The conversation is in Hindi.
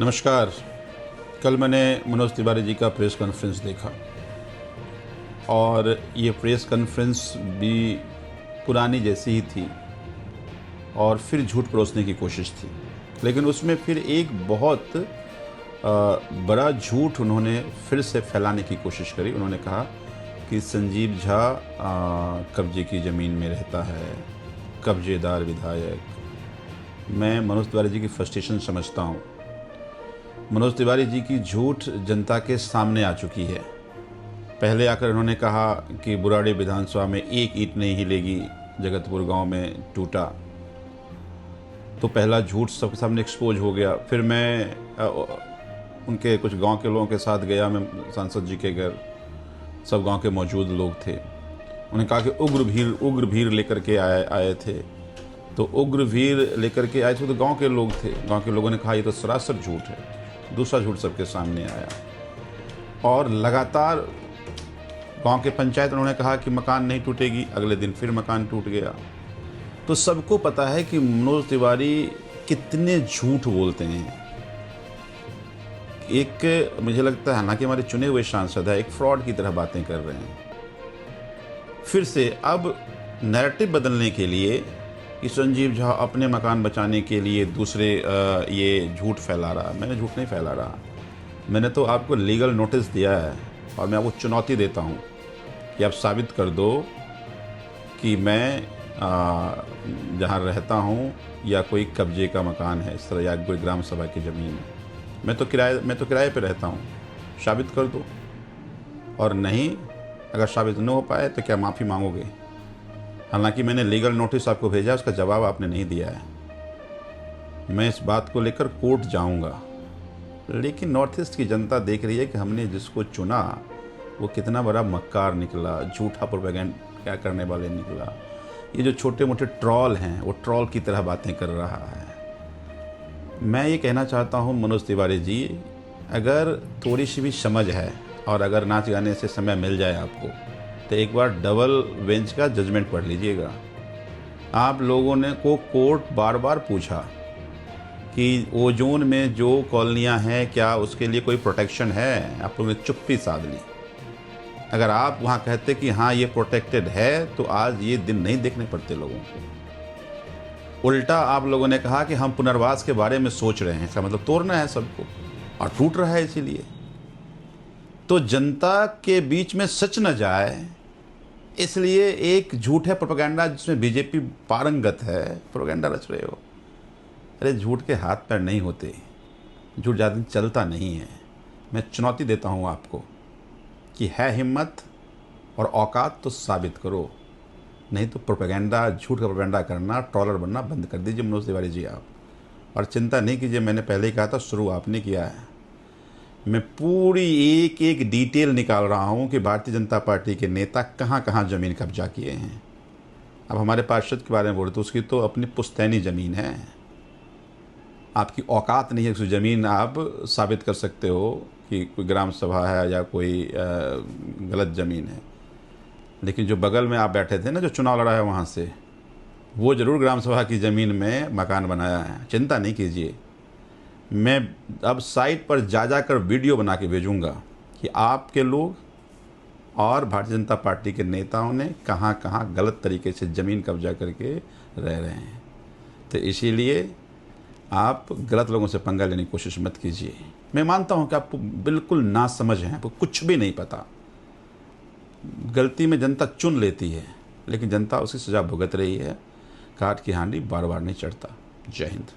नमस्कार। कल मैंने मनोज तिवारी जी का प्रेस कॉन्फ्रेंस देखा और ये प्रेस कॉन्फ्रेंस भी पुरानी जैसी ही थी और फिर झूठ परोसने की कोशिश थी, लेकिन उसमें फिर एक बहुत बड़ा झूठ उन्होंने फिर से फैलाने की कोशिश करी। उन्होंने कहा कि संजीव झा कब्जे की ज़मीन में रहता है, कब्जेदार विधायक। मैं मनोज तिवारी जी की फ्रस्ट्रेशन समझता हूँ। मनोज तिवारी जी की झूठ जनता के सामने आ चुकी है। पहले आकर उन्होंने कहा कि बुराड़ी विधानसभा में एक ईंट नहीं हिलेगी, जगतपुर गांव में टूटा, तो पहला झूठ सबके सामने एक्सपोज हो गया। फिर मैं उनके कुछ गांव के लोगों के साथ गया, मैं सांसद जी के घर, सब गांव के मौजूद लोग थे। उन्होंने कहा कि उग्र भीड़ लेकर के आए थे, तो उग्र भीड़ लेकर के आए थे तो गांव के लोग थे। गांव के लोगों ने कहा ये तो सरासर झूठ है। दूसरा झूठ सबके सामने आया और लगातार गांव के पंचायत उन्होंने कहा कि मकान नहीं टूटेगी, अगले दिन फिर मकान टूट गया। तो सबको पता है कि मनोज तिवारी कितने झूठ बोलते हैं। एक मुझे लगता है, हालांकि हमारे चुने हुए सांसद है, एक फ्रॉड की तरह बातें कर रहे हैं। फिर से अब नैरेटिव बदलने के लिए कि संजीव झा अपने मकान बचाने के लिए दूसरे ये झूठ फैला रहा। मैंने झूठ नहीं फैला रहा, मैंने तो आपको लीगल नोटिस दिया है और मैं आपको चुनौती देता हूँ कि आप साबित कर दो कि मैं जहाँ रहता हूँ या कोई कब्जे का मकान है इस तरह, या कोई ग्राम सभा की ज़मीन है। मैं तो किराए पे रहता हूँ, साबित कर दो। और नहीं, अगर साबित न हो पाए तो क्या माफ़ी मांगोगे? हालांकि मैंने लीगल नोटिस आपको भेजा, उसका जवाब आपने नहीं दिया है। मैं इस बात को लेकर कोर्ट जाऊंगा, लेकिन नॉर्थ ईस्ट की जनता देख रही है कि हमने जिसको चुना वो कितना बड़ा मक्कार निकला, झूठा प्रोपेगेंडा करने वाले निकला। ये जो छोटे मोटे ट्रॉल हैं वो ट्रॉल की तरह बातें कर रहा है। मैं ये कहना चाहता हूँ मनोज तिवारी जी, अगर थोड़ी सी भी समझ है और अगर नाच गाने से समय मिल जाए आपको, तो एक बार डबल बेंच का जजमेंट पढ़ लीजिएगा। आप लोगों ने को कोर्ट बार बार पूछा कि ओजोन में जो कॉलोनियां हैं क्या उसके लिए कोई प्रोटेक्शन है, आप लोगों ने चुप्पी साध ली। अगर आप वहाँ कहते कि हाँ ये प्रोटेक्टेड है, तो आज ये दिन नहीं देखने पड़ते लोगों को। उल्टा आप लोगों ने कहा कि हम पुनर्वास के बारे में सोच रहे हैं, इसका मतलब तोड़ना है सबको, और टूट रहा है इसीलिए। तो जनता के बीच में सच न जाए, इसलिए एक झूठ है प्रोपेगेंडा जिसमें बीजेपी पारंगत है, प्रोपेगेंडा रच रहे हो। अरे झूठ के हाथ पैर नहीं होते, झूठ ज़्यादा दिन चलता नहीं है। मैं चुनौती देता हूँ आपको कि है हिम्मत और औकात तो साबित करो, नहीं तो प्रोपेगेंडा, झूठ का प्रोपेगेंडा करना, ट्रॉलर बनना बंद कर दीजिए मनोज तिवारी जी आप। और चिंता नहीं कीजिए, मैंने पहले ही कहा था, शुरू आपने किया है। मैं पूरी एक एक डिटेल निकाल रहा हूँ कि भारतीय जनता पार्टी के नेता कहाँ कहाँ ज़मीन कब्जा किए हैं। अब हमारे पार्षद के बारे में बोले तो उसकी तो अपनी पुश्तैनी ज़मीन है। आपकी औकात नहीं है उस ज़मीन आप साबित कर सकते हो कि कोई ग्राम सभा है या कोई गलत ज़मीन है। लेकिन जो बगल में आप बैठे थे ना, जो चुनाव लड़ा है वहाँ से, वो ज़रूर ग्राम सभा की ज़मीन में मकान बनाया है। चिंता नहीं कीजिए, मैं अब साइट पर जा कर वीडियो बना के भेजूंगा कि आपके लोग और भारतीय जनता पार्टी के नेताओं ने कहाँ कहाँ गलत तरीके से ज़मीन कब्जा करके रह रहे हैं। तो इसीलिए आप गलत लोगों से पंगा लेने की कोशिश मत कीजिए। मैं मानता हूँ कि आपको बिल्कुल नासमझ है, आपको कुछ भी नहीं पता। गलती में जनता चुन लेती है, लेकिन जनता उसकी सज़ा भुगत रही है। काट की हांडी बार बार नहीं चढ़ता। जय हिंद।